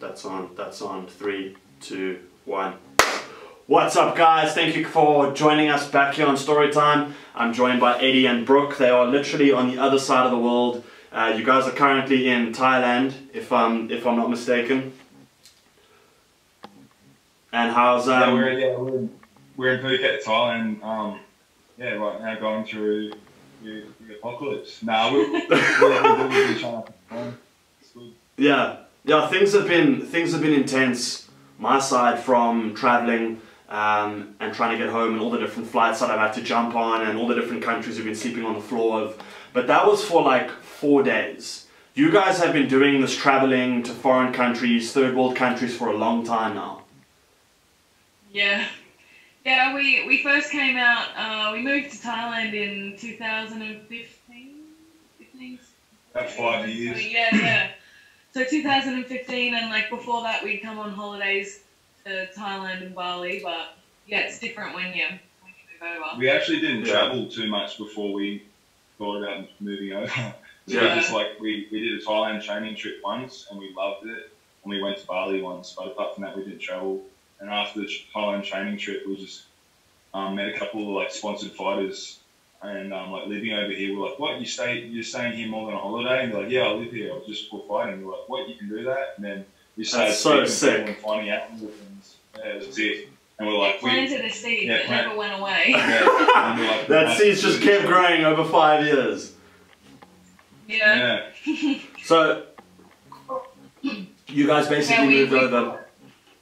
That's on. 3, 2, 1. What's up, guys? Thank you for joining us back here on Storytime. I'm joined by Eady and Brooke. They are literally on the other side of the world. You guys are currently in Thailand, if I'm not mistaken. And how's we're in Phuket, Thailand. Yeah, right now going through the apocalypse. Nah, we're trying to. It's good. Yeah. Things have been intense. My side, from traveling and trying to get home, and all the different flights that I've had to jump on, and all the different countries we've been sleeping on the floor of. But that was for like 4 days. You guys have been doing this traveling to foreign countries, third world countries, for a long time now. Yeah. Yeah, we first came out, we moved to Thailand in 2015? About 5 years. So, yeah. So 2015, and like before that we'd come on holidays to Thailand and Bali, but yeah, it's different when you move over. We actually didn't travel too much before we thought about moving over. So just like we did a Thailand training trip once and we loved it, and we went to Bali once, but apart from that we didn't travel. And after the Thailand training trip, we just met a couple of like sponsored fighters, and like living over here, we're like, what, you're staying here more than a holiday? And they're like, yeah, I live here just for fighting. We're like, what, you can do that? And then we started so sick and finding out more things. Yeah, it was it. And we're like, planted a seed that never went away. Yeah, and we're like, that seed's just kept growing over 5 years. Yeah. So you guys basically moved over.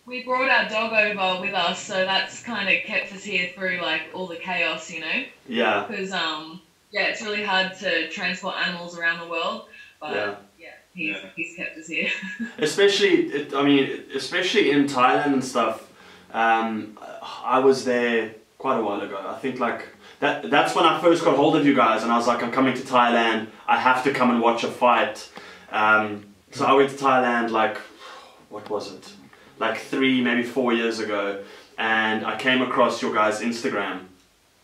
We brought our dog over with us, so that's kind of kept us here through like all the chaos, you know? Yeah. Because it's really hard to transport animals around the world, but he's kept us here. especially in Thailand and stuff. I was there quite a while ago. I think like that's when I first got hold of you guys, and I was like, I'm coming to Thailand. I have to come and watch a fight. So I went to Thailand like, what was it? Like 3, maybe 4 years ago, and I came across your guys' Instagram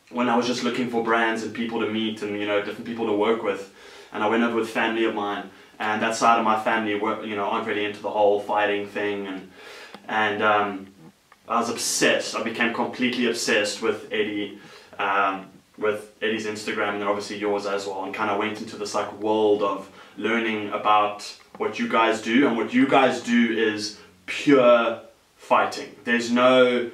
when I was just looking for brands and people to meet, and different people to work with. And I went over with family of mine, and that side of my family aren't really into the whole fighting thing, and I was obsessed. I became completely obsessed with Eady, with Eady's Instagram, and then obviously yours as well, and kind of went into this like world of learning about what you guys do. And what you guys do is pure fighting. There's no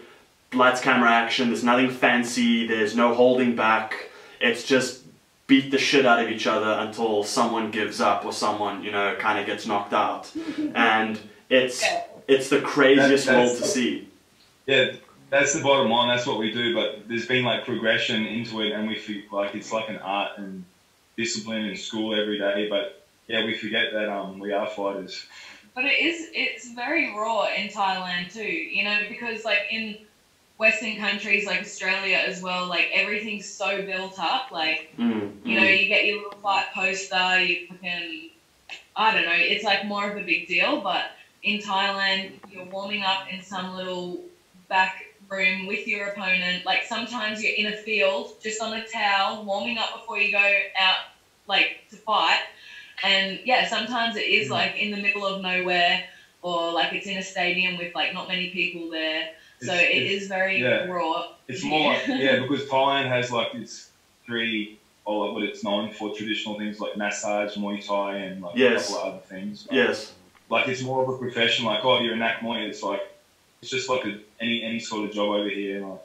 lights, camera, action. There's nothing fancy. There's no holding back. It's just beat the shit out of each other until someone gives up or someone kind of gets knocked out. And it's the craziest world to see. Yeah, that's the bottom line. That's what we do. But there's been like progression into it, and we feel like it's like an art and discipline in school every day. But yeah, we forget that we are fighters. But it's very raw in Thailand too, because like in Western countries like Australia as well, like everything's so built up, like, you get your little fight poster, you fucking, I don't know, it's like more of a big deal. But in Thailand, you're warming up in some little back room with your opponent. Like sometimes you're in a field, just on a towel, warming up before you go out, like, to fight. And yeah, sometimes it is like in the middle of nowhere, or like it's in a stadium with like not many people there. So it is very raw. It's more like, because Thailand has like its what it's known for, traditional things like massage, Muay Thai, and like a couple of other things. Like it's more of a profession. Like, oh, you're a knack Muay. It's just like any sort of job over here. Like,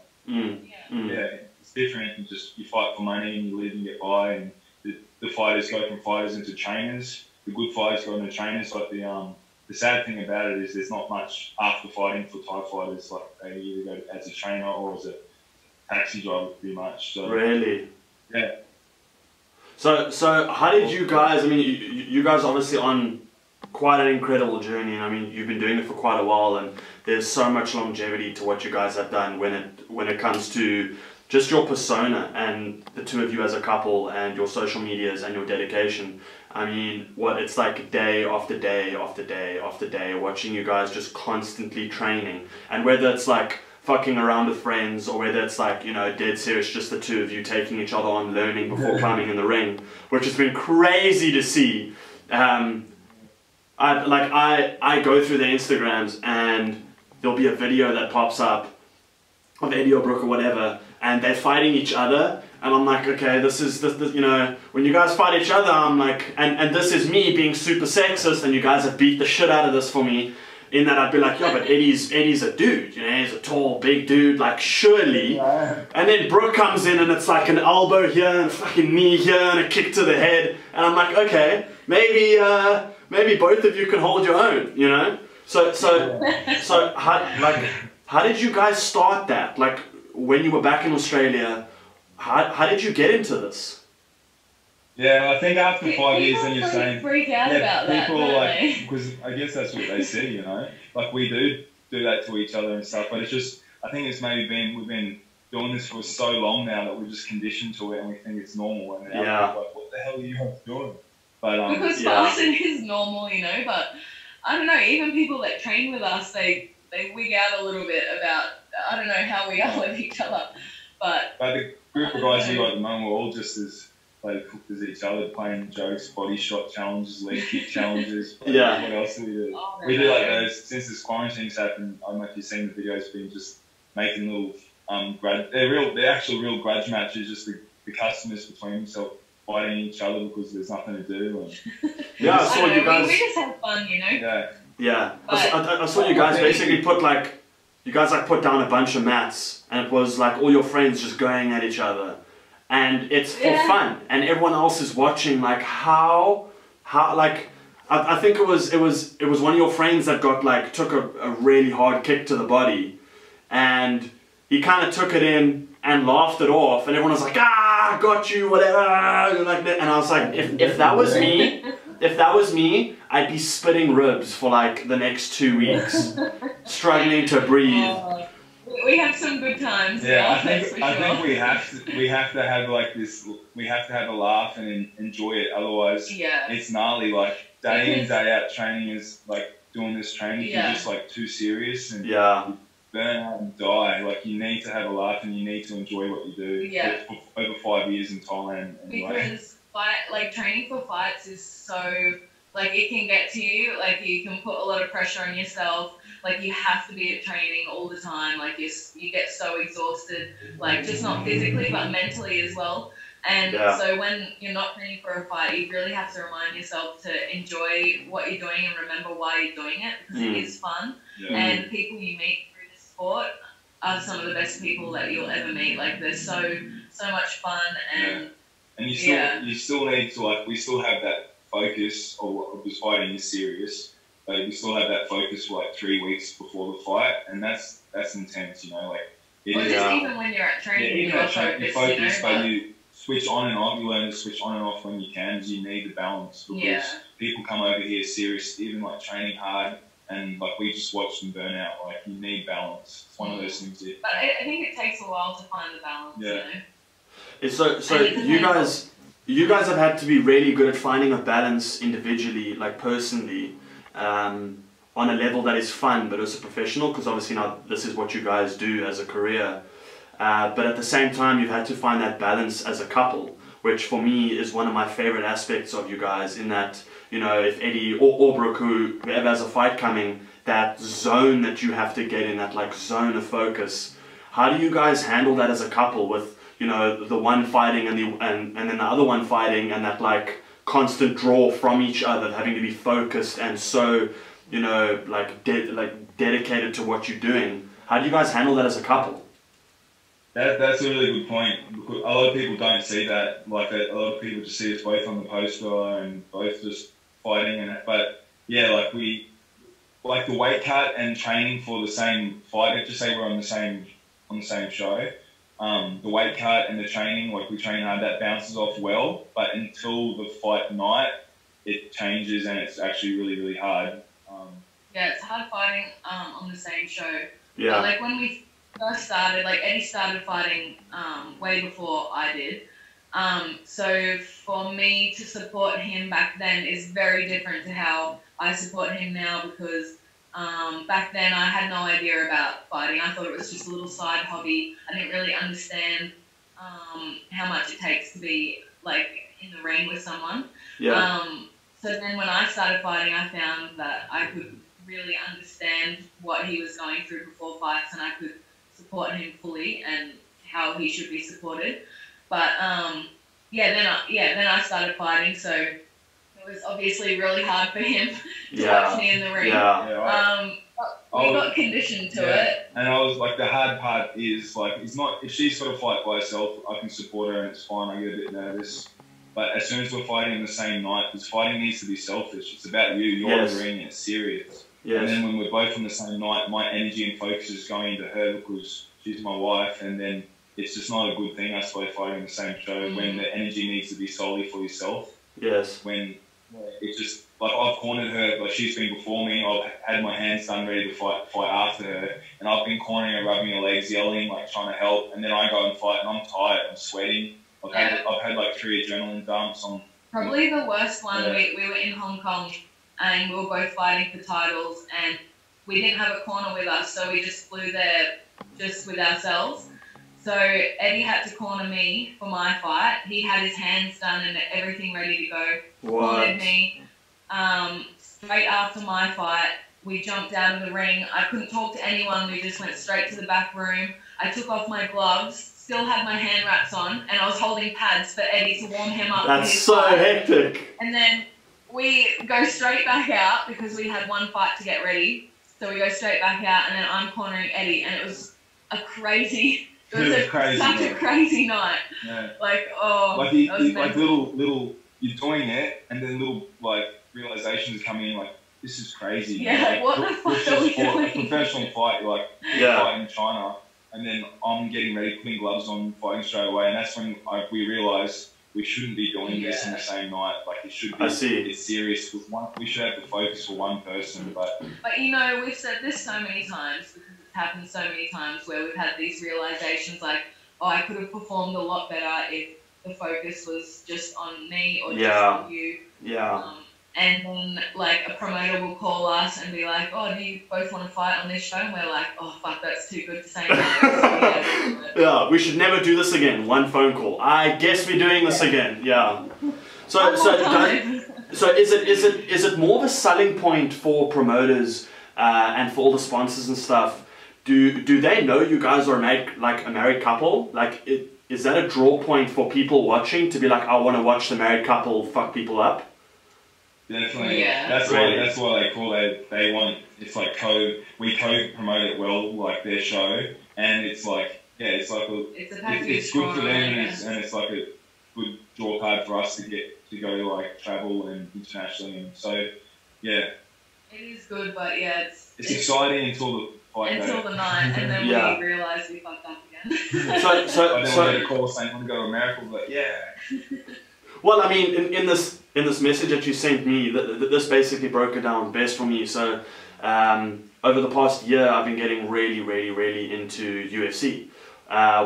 it's different. You fight for money and you live and get by, and the fighters go from fighters into trainers. The good fighters go into trainers. Like the sad thing about it is there's not much after fighting for Thai fighters. Like they either go as a trainer or as a taxi driver, pretty much. So, really? Yeah. So how did you guys? I mean, you guys are obviously on quite an incredible journey, and I mean, you've been doing it for quite a while, and there's so much longevity to what you guys have done when it comes to just your persona and the two of you as a couple, and your social medias and your dedication. I mean, it's like day after day after day after day, watching you guys just constantly training. And whether it's like fucking around with friends, or whether it's like, dead serious, just the two of you taking each other on, learning before climbing in the ring, which has been crazy to see. I go through their Instagrams and there'll be a video that pops up of Eddie or Brooke or whatever, and they're fighting each other, and I'm like, okay, this you know, when you guys fight each other, I'm like, and this is me being super sexist, and you guys have beat the shit out of this for me, in that I'd be like, yeah, but Eddie's a dude, you know, he's a tall, big dude, like, surely. And then Brooke comes in and it's like an elbow here and a fucking knee here and a kick to the head, and I'm like, okay, maybe both of you can hold your own, you know? So how did you guys start that? Like, when you were back in Australia, how did you get into this? Yeah, I think after 5 years, then you're saying, freak out about people that, like, because I guess that's what they see, you know, like we do that to each other and stuff. But it's just, I think it's maybe we've been doing this for so long now that we're just conditioned to it and we think it's normal. And now we're like, what the hell are you guys doing? But because for us it is normal, you know. But I don't know, even people that train with us, they wig out a little bit about, I don't know how we are with each other. But the group of guys we got at the moment, we're all just as cooked as each other, playing jokes, body shot challenges, leg kick challenges. Yeah. What else do we do? We do like those, since this quarantine's happened, I don't know if you've seen the videos, been just making little, they're actual real grudge matches, just the customers between themselves fighting each other because there's nothing to do. And yeah, I saw you guys. We just have fun, you know? Yeah. Yeah. I saw you guys basically put put down a bunch of mats, and it was like all your friends just going at each other. And it's for fun, and everyone else is watching. Like how like I think it was one of your friends that took a really hard kick to the body, and he kind of took it in and laughed it off, and everyone was like, ah, got you, whatever, like that. And I was like, if that was me, I'd be spitting ribs for like the next 2 weeks, struggling to breathe. We have some good times. Yeah, I think we have to have like this. We have to have a laugh and enjoy it. Otherwise, it's gnarly. Like day in day out training is like doing this training. You're just like too serious and you burn out and die. Like you need to have a laugh and you need to enjoy what you do. Yeah. For over 5 years in Thailand. Anyway. Because training for fights is so, like, it can get to you. Like you can put a lot of pressure on yourself. Like you have to be at training all the time. Like you get so exhausted, like just not physically but mentally as well. And so when you're not training for a fight, you really have to remind yourself to enjoy what you're doing and remember why you're doing it, because it is fun. And the people you meet through the sport are some of the best people that you'll ever meet. Like they're so much fun, and you still need to, like, we still have that focus of this fighting is serious. But we still have that focus for like 3 weeks before the fight, and that's intense, you know. Like, even when you're at training, you focus, but you switch on and off. You learn to switch on and off when you can, because you need the balance. Because people come over here serious, even like training hard, and like we just watch them burn out. Like you need balance. It's one of those things. But I think it takes a while to find the balance. Yeah. You know? So you guys have had to be really good at finding a balance individually, like personally. On a level that is fun but also professional, because obviously now this is what you guys do as a career, but at the same time you've had to find that balance as a couple, which for me is one of my favorite aspects of you guys, in that, you know, if Eddie or Brooke, whoever has a fight coming, that zone that you have to get in, that like zone of focus, how do you guys handle that as a couple, with, you know, the one fighting and then the other one fighting, and that like constant draw from each other, having to be focused and so, you know, like dedicated to what you're doing? How do you guys handle that as a couple? That's a really good point. A lot of people don't see that. Like a lot of people just see us both on the poster and both just fighting. But yeah, like the weight cut and training for the same fight. Let's just say we're on the same show. The weight cut and the training, like we train hard, that bounces off well, but until the fight night, it changes and it's actually really, really hard. It's hard fighting on the same show. Yeah. But like when we first started, like Eddie started fighting way before I did. So for me to support him back then is very different to how I support him now, because back then I had no idea about fighting. I thought it was just a little side hobby. I didn't really understand how much it takes to be like in the ring with someone. Yeah. So So then when I started fighting, I found that I could really understand what he was going through before fights, and I could support him fully and how he should be supported. But then I started fighting, so it was obviously really hard for him to watch me in the ring. We got conditioned to it. And I was like, the hard part is like, it's not, if she's got to fight by herself, I can support her and it's fine. I get a bit nervous. But as soon as we're fighting in the same night, because fighting needs to be selfish. It's about you. You're in the ring. It's serious. Yes. And then when we're both on the same night, my energy and focus is going into her because she's my wife. And then it's just not a good thing, us both fighting the same show when the energy needs to be solely for yourself. Yes. When it's just, like, I've cornered her, like, she's been before me. I've had my hands done ready to fight after her. And I've been cornering her, rubbing her legs, yelling, like, trying to help. And then I go and fight and I'm tired. I'm sweating. I've had like 3 adrenaline dumps on. Probably the worst one. We were in Hong Kong and we were both fighting for titles, and we didn't have a corner with us, so we just flew there just with ourselves. So Eddie had to corner me for my fight. He had his hands done and everything ready to go. Cornered me. Straight after my fight, we jumped out of the ring. I couldn't talk to anyone. We just went straight to the back room. I took off my gloves, still had my hand wraps on, and I was holding pads for Eddie to warm him up. That's so hectic. And then we go straight back out because we had one fight to get ready. So we go straight back out, and then I'm cornering Eddie, and it was a crazy. It was such a crazy night. Yeah. Like, little, you're doing it, and then little like realizations come in, like, this is crazy. Yeah, like, what the fuck are we doing? A professional fight, you're like fighting in China, and then I'm getting ready, putting gloves on, fighting straight away, and that's when we realise we shouldn't be doing this in the same night. Like, it should be. I see. It's serious. We should have the focus for one person, but you know, we've said this so many times because it's happened so many times where we've had these realizations, like, oh, I could have performed a lot better if the focus was just on me or just on you. Yeah. And then, like, a promoter will call us and be like, oh, do you both want to fight on this show? And we're like, oh, fuck, that's too good to say no. Yeah, we should never do this again. One phone call. I guess we're doing this again. Yeah. So is it more of a selling point for promoters and for all the sponsors and stuff? Do they know you guys are a married couple? Like, is that a draw point for people watching to be like, I want to watch the married couple fuck people up? Definitely. Yeah. That's why they call it. They want, it's like we co-promote it well, like their show, and it's like, it's like it's good for them, and it's like a good draw card for us to go like travel and internationally, and so it is good, but it's exciting until the fight the night, and then we realise we fucked up again. I don't want to call saying I want to go to America, but Well, I mean, in this message that you sent me, this basically broke it down best for me. So, over the past year, I've been getting really into UFC,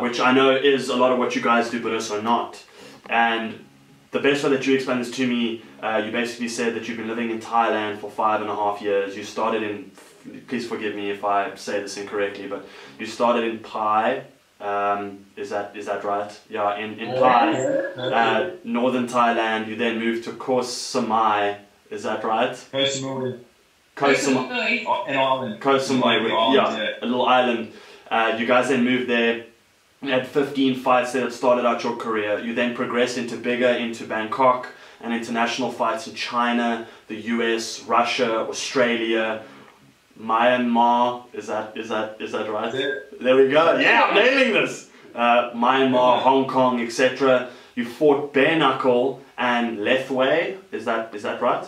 which I know is a lot of what you guys do, but also not. And the best way that you explained this to me, you basically said that you've been living in Thailand for 5.5 years. You started in, please forgive me if I say this incorrectly, but you started in Pai. Is that right? Yeah, in Pai, northern Thailand. You then moved to Koh Samui. Is that right? Koh Samui. An island. Koh Samui, a little island. You guys then moved there. You had 15 fights there that started out your career. You then progressed into Bangkok and international fights in China, the US, Russia, Australia, Myanmar, is that right? Yeah. There we go. Yeah, I'm nailing this. Myanmar, Hong Kong, etc. You fought bare knuckle and Lethwei. Is that right?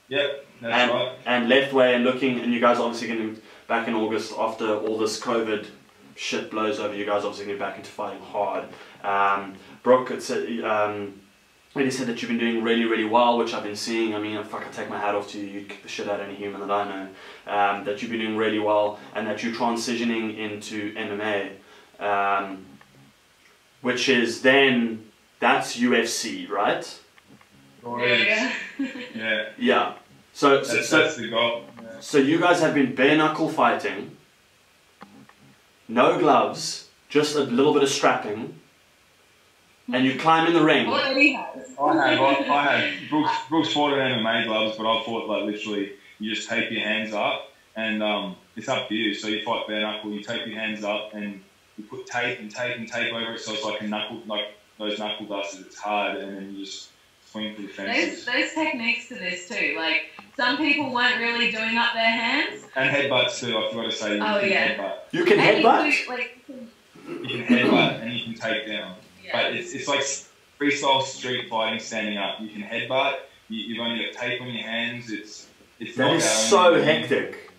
Yep, that's right. And Lethwei and you guys obviously going to back in August after all this COVID shit blows over. You guys obviously going to be back into fighting hard. Brooke, Eady said that you've been doing really well, which I've been seeing. I mean, if I could take my hat off to you, you'd kick the shit out of any human that I know. That you've been doing really well, and that you're transitioning into MMA, which is then, that's UFC, right? Yeah. So that's the goal. Yeah. So you guys have been bare knuckle fighting, no gloves, just a little bit of strapping, and you climb in the ring. What Eady has. I have. Brooke's fought in MMA gloves, but I've fought like literally, you just tape your hands up, and it's up to you. So you fight bare knuckle, you tape your hands up, and you put tape and tape and tape over it, so it's like a knuckle, like those knuckle dusters. It's hard, and then you just swing through fences. There's techniques to this too. Like some people weren't really doing up their hands. And headbutts too. I forgot to say. Headbutt. You can headbutt. You can headbutt and you can take down. Yeah. But it's like freestyle street fighting, standing up. You can headbutt. You've only got tape on your hands. That is so hectic.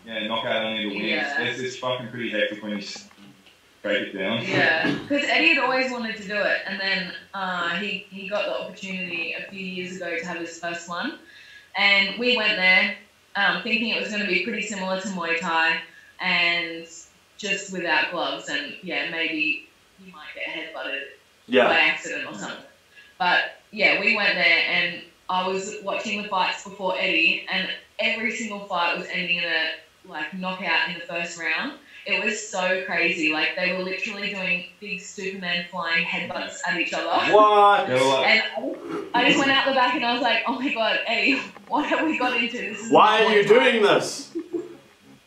Yeah, knockout only to win. Yeah. It's fucking pretty hectic when you break it down. Yeah, because Eddie had always wanted to do it, and then he got the opportunity a few years ago to have his first one, and we went there thinking it was going to be pretty similar to Muay Thai, and just without gloves, and yeah, maybe you might get headbutted by accident or something. But yeah, we went there, and I was watching the fights before Eddie, and every single fight was ending in a knockout in the first round. It was so crazy. Like, they were literally doing big Superman flying headbutts at each other. What? And I just went out the back and I was like, oh my god, Eddie, what have we got into? This is Why are you doing this?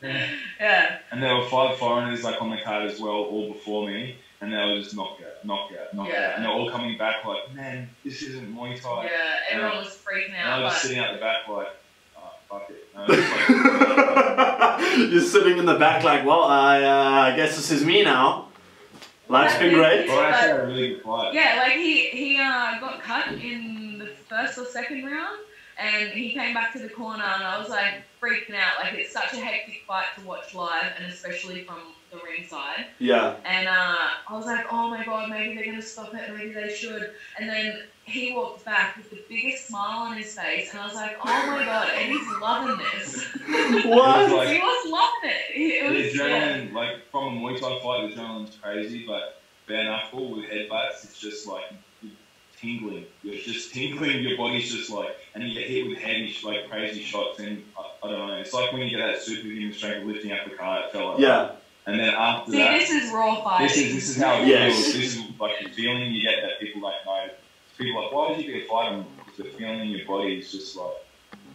Yeah. And there were 5 foreigners on the card as well, all before me, and they were just knockout. And they're all coming back like, man, this isn't Muay Thai. Yeah, everyone was freaking out. And I was sitting out the back like, fuck it. You're sitting in the back like, well, I guess this is me now. Life's been great. Well, I actually had a really good fight. Yeah, he got cut in the first or second round, and he came back to the corner, and I was like freaking out. Like, it's such a hectic fight to watch live, and especially from the ringside. Yeah. And I was like, oh my god, maybe they're gonna stop it, maybe they should. And then he walked back with the biggest smile on his face, and I was like, oh my god, Eddie's loving this. What? He was loving it. The adrenaline, like, from a Muay Thai fight, the adrenaline's crazy, but bare knuckle with headbutts, it's just like tingling. You're just tingling, your body's just like, and you get hit with heavy, like, crazy shots, and I don't know, it's like when you get that superhuman strength lifting up the car, it felt like that. And then after that, this is raw fighting. This is how it feels. This is like the feeling you get that people don't know. People are like, why did you get fighting? Because the feeling in your body is just like.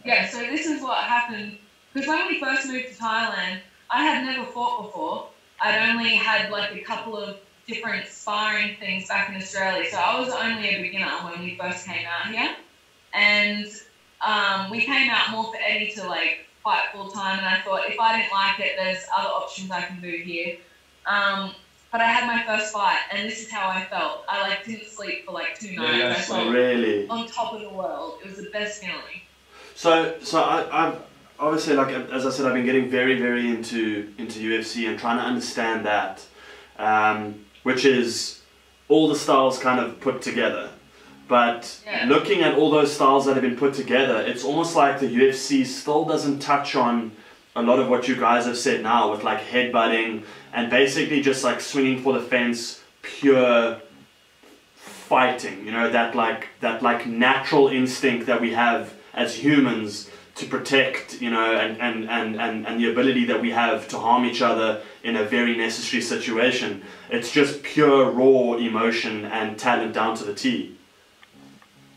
Yeah, so this is what happened. Because when we first moved to Thailand, I had never fought before. I'd only had like a couple of different sparring things back in Australia. So I was only a beginner when we first came out here. And we came out more for Eddie to like fight full time, and I thought if I didn't like it, there's other options I can do here. But I had my first fight, and this is how I felt. I like didn't sleep for like 2 nights. Yeah, I felt really on top of the world. It was the best feeling. So I've obviously, like, as I said, I've been getting very, very into UFC and trying to understand that, which is all the styles kind of put together. But looking at all those styles that have been put together, it's almost like the UFC still doesn't touch on a lot of what you guys have said now, with like headbutting and basically just like swinging for the fence, pure fighting. You know, that like natural instinct that we have as humans to protect, you know, and the ability that we have to harm each other in a very necessary situation. It's just pure raw emotion and talent down to the T.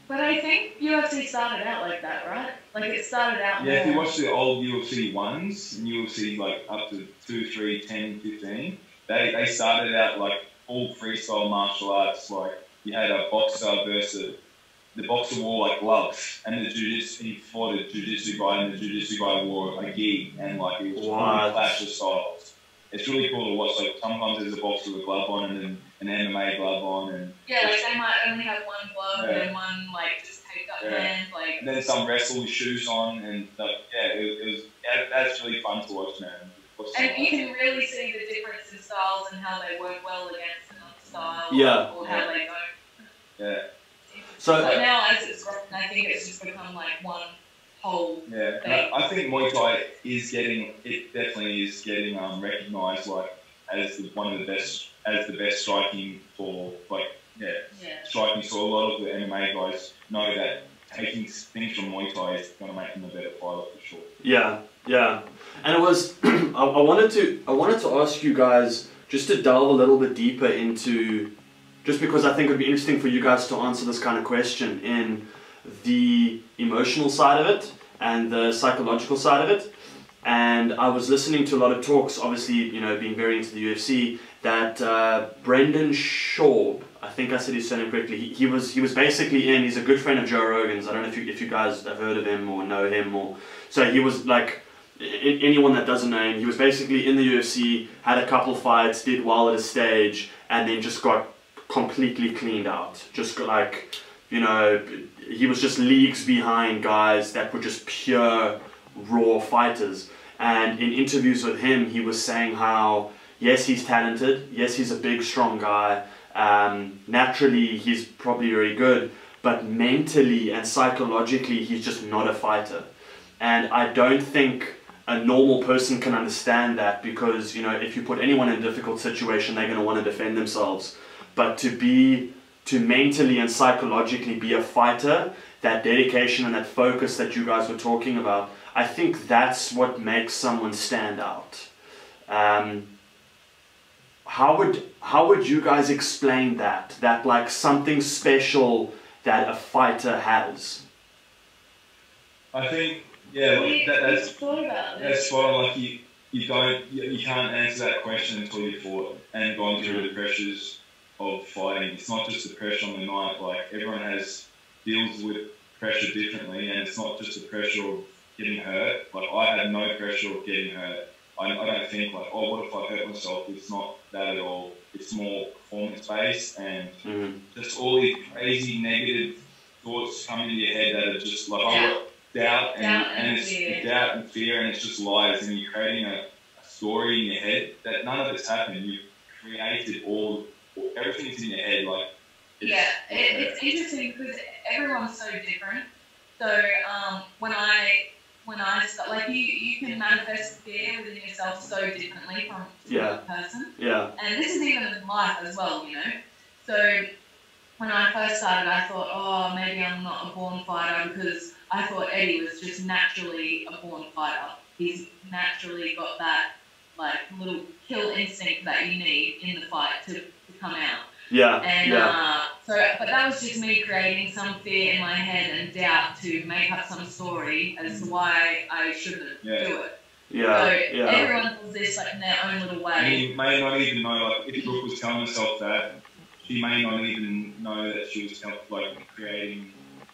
But I think UFC started out like that, right? Like, it started out if you watch the old UFC ones, and UFC like up to 2, 3, 10, 15, they started out like all freestyle martial arts. Like, you had a boxer versus the boxer wore like gloves, and the he fought a jiu-jitsu guy, and the jiu-jitsu guy wore a gi, and like it was a clash of styles. It's really cool to watch. Like, sometimes there's a boxer with a glove on, and then an MMA glove on, and like they might only have one glove and one like just taped up hand, like. And then some wrestle with shoes on, and that's really fun to watch, man. And you can really see the difference in styles and how they work well against another style, or how they don't. Yeah. So now, as it's grown, I think it's just become like one whole thing. I think Muay Thai definitely is getting recognised like as one of the best, as the best striking for striking. So a lot of the MMA guys know that taking things from Muay Thai is going to make them a better fighter for sure. Yeah, and it was I wanted to ask you guys just to delve a little bit deeper into just because I think it would be interesting for you guys to answer this kind of question in the emotional side of it and the psychological side of it. And I was listening to a lot of talks, obviously, you know, being very into the UFC, that Brendan Schaub, I think I said his surname correctly, he was basically in, he's a good friend of Joe Rogan's. I don't know if you guys have heard of him or know him, or so he was like, anyone that doesn't know him, he was basically in the UFC, had a couple fights, did well at a stage, and then just got completely cleaned out. Just got like, you know, he was just leagues behind guys that were just pure raw fighters. And in interviews with him, he was saying how, yes, he's talented, yes, he's a big, strong guy, naturally he's probably very good, but mentally and psychologically he's just not a fighter. And I don't think a normal person can understand that, because, you know, if you put anyone in a difficult situation, they're going to want to defend themselves. But to mentally and psychologically be a fighter, that dedication and that focus that you guys were talking about, I think that's what makes someone stand out. How would you guys explain that like something special that a fighter has? I think, yeah, like that's spot on. Like you can't answer that question until you fought and gone through the pressures of fighting. It's not just the pressure on the night. Like, everyone deals with pressure differently, and it's not just the pressure of getting hurt. Like, I had no pressure of getting hurt. I don't think like, oh, what if I hurt myself? It's not that at all. It's more performance based, and just all these crazy negative thoughts come into your head that are just like doubt and it's doubt and fear, and it's just lies, and you're creating a story in your head that none of it's happened. You've created everything's in your head. Like, it's interesting because everyone's so different. So when I start, like, you can manifest fear within yourself so differently from another person. Yeah. And this is even in life as well, you know. So when I first started, I thought, oh, maybe I'm not a born fighter, because I thought Eddie was just naturally a born fighter. He's naturally got that, like, little kill instinct that you need in the fight to come out. Yeah. And but that was just me creating some fear in my head and doubt to make up some story as to why I shouldn't do it. Yeah. So everyone does this like in their own little way. And you may not even know, like, if Brooke was telling herself that, she may not even know that she was like creating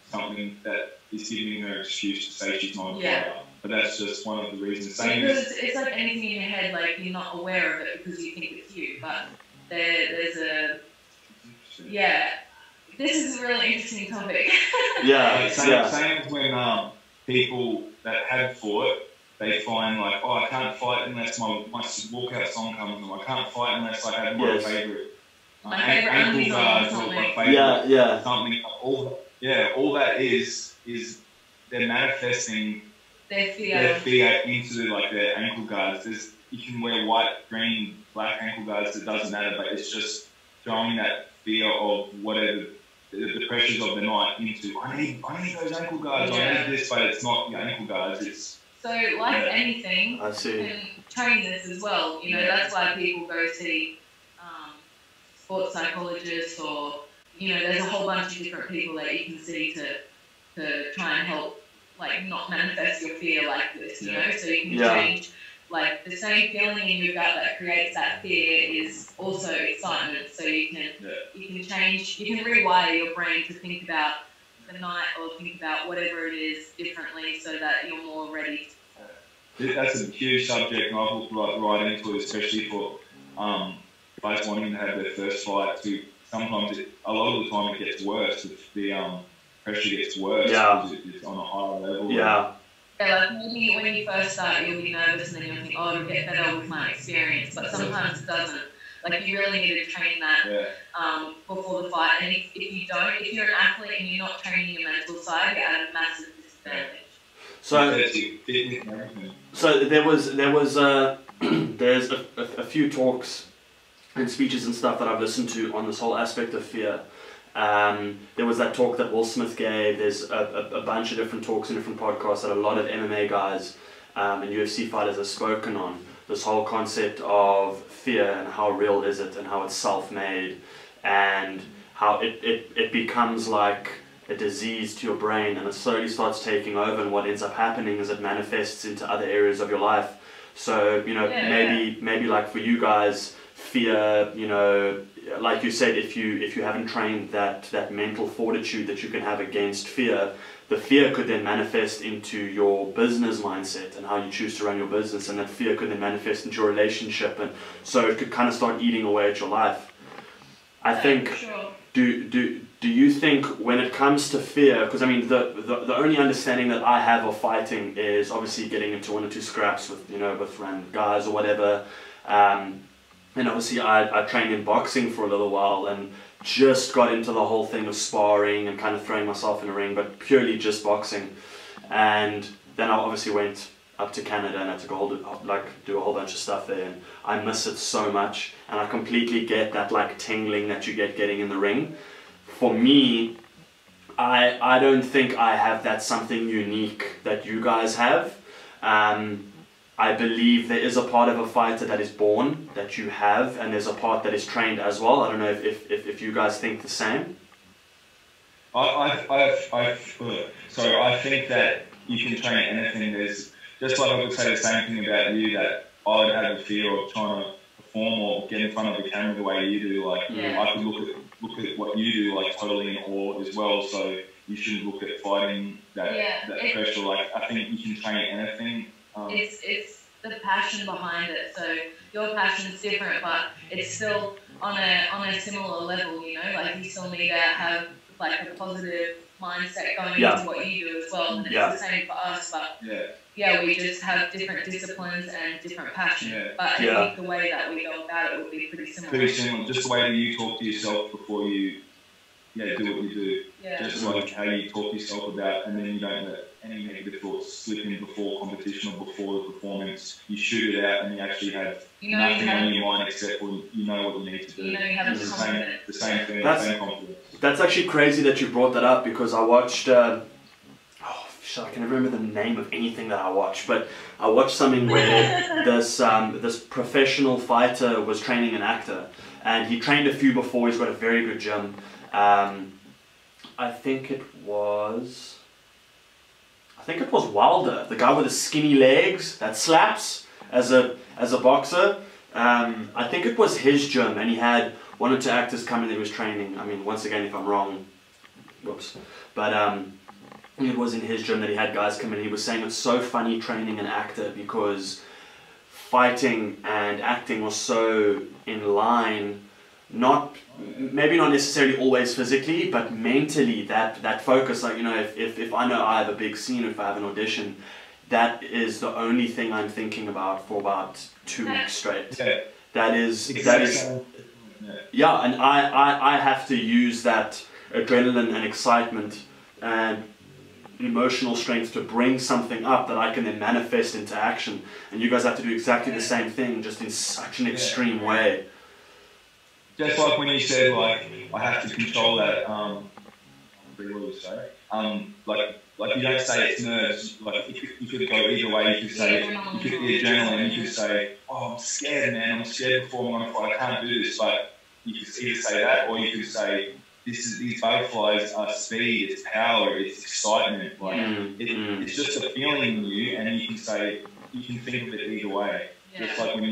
something that is giving her an excuse to say she's not a fighter. But that's just one of the reasons. Because it's like anything in your head, like, you're not aware of it because you think it's you, but there's a this is a really interesting topic. Same as when people that have fought, they find like, oh, I can't fight unless my walkout song comes on. I can't fight unless I have my favourite ankle guards or my favourite something. All that is they're manifesting their fear into like their ankle guards. You can wear white, green, black ankle guards. It doesn't matter, but it's just throwing that fear of whatever the pressures of the night into. I need those ankle guards. I need this, but it's not your ankle guards. It's so like anything. I see. You can train this as well. You know, that's why people go see sports psychologists, or, you know, there's a whole bunch of different people that you can see to try and help, like, not manifest your fear like this. You know, so you can change. Like, the same feeling in your gut that creates that fear is also excitement. So you can change, you can rewire your brain to think about the night or think about whatever it is differently, so that you're more ready. That's a huge subject, and I've looked right into it, especially for guys wanting to have their first fight. Sometimes, a lot of the time, it gets worse. If the pressure gets worse, it's on a higher level. Yeah, like maybe when you first start, you'll be nervous, and then you'll think, oh, it'll get better with my experience. But sometimes it doesn't. Like, you really need to train that before the fight. And if you're an athlete and you're not training your mental side, you're at a massive disadvantage. So there's a few talks and speeches and stuff that I've listened to on this whole aspect of fear. There was that talk that Will Smith gave. There's a bunch of different talks and different podcasts that a lot of MMA guys and UFC fighters have spoken on. This whole concept of fear and how real is it, and how it's self-made, and how it becomes like a disease to your brain, and it slowly starts taking over, and what ends up happening is it manifests into other areas of your life. So, you know, maybe like for you guys, fear, you know, like you said, if you haven't trained that mental fortitude that you can have against fear, the fear could then manifest into your business mindset and how you choose to run your business, and that fear could then manifest into your relationship, and so it could kind of start eating away at your life. I think, sure. Do you think when it comes to fear, because I mean the only understanding that I have of fighting is obviously getting into 1 or 2 scraps with, you know, with random guys or whatever, and obviously I trained in boxing for a little while and just got into the whole thing of sparring and kind of throwing myself in a ring, but purely just boxing. And then I obviously went up to Canada and had to go do a whole bunch of stuff there, and I miss it so much, and I completely get that like tingling that you get getting in the ring. For me, I don't think I have that something unique that you guys have. I believe there is a part of a fighter that is born that you have, and there's a part that is trained as well. I don't know if you guys think the same. I think that you can train anything. There's just like I would say the same thing about you, that I would have a fear of trying to perform or get in front of the camera the way you do. Like I could look at what you do like totally in awe as well. So you shouldn't look at fighting that pressure. Like I think you can train anything. It's the passion behind it. So your passion is different, but it's still on a similar level. You know, like you still need to have like a positive mindset going into what you do as well. And it's the same for us, but we just have different disciplines and different passions. But I think the way that we go about it would be pretty similar. Pretty similar. Just the way that you talk to yourself before you do what you do. Just like how you talk to yourself about, and then you don't let any negative thoughts slip in before competition or before the performance. You shoot it out and you actually have nothing on your mind except when you know what you need to do. You know you have the same thing, the same confidence. That's actually crazy that you brought that up, because I watched, I can never remember the name of anything that I watched, but I watched something where this professional fighter was training an actor, and he trained a few before. He's got a very good gym. I think it was Wilder, the guy with the skinny legs that slaps as a boxer. I think it was his gym, and he had 1 or 2 actors come in that he was training. I mean, once again, if I'm wrong, whoops. But it was in his gym that he had guys come in. He was saying it's so funny training an actor, because fighting and acting was so in line, maybe not necessarily always physically, but mentally, that focus. Like, you know, if I know I have a big scene, if I have an audition, that is the only thing I'm thinking about for about 2 weeks straight. That is, and I have to use that adrenaline and excitement and emotional strength to bring something up that I can then manifest into action. And you guys have to do exactly the same thing, just in such an extreme way. Just like when you said, like, I have to control that, like you don't say it's nerves. Like, you could go either way. You could say, you could be adrenaline, you could say, oh, I'm scared, man, I'm scared before I'm going to fight, I can't do this. But you could either say that, or you could say, these butterflies are speed, it's power, it's excitement. Like, it's just a feeling in you, and you can say, you can think of it either way. Just like when you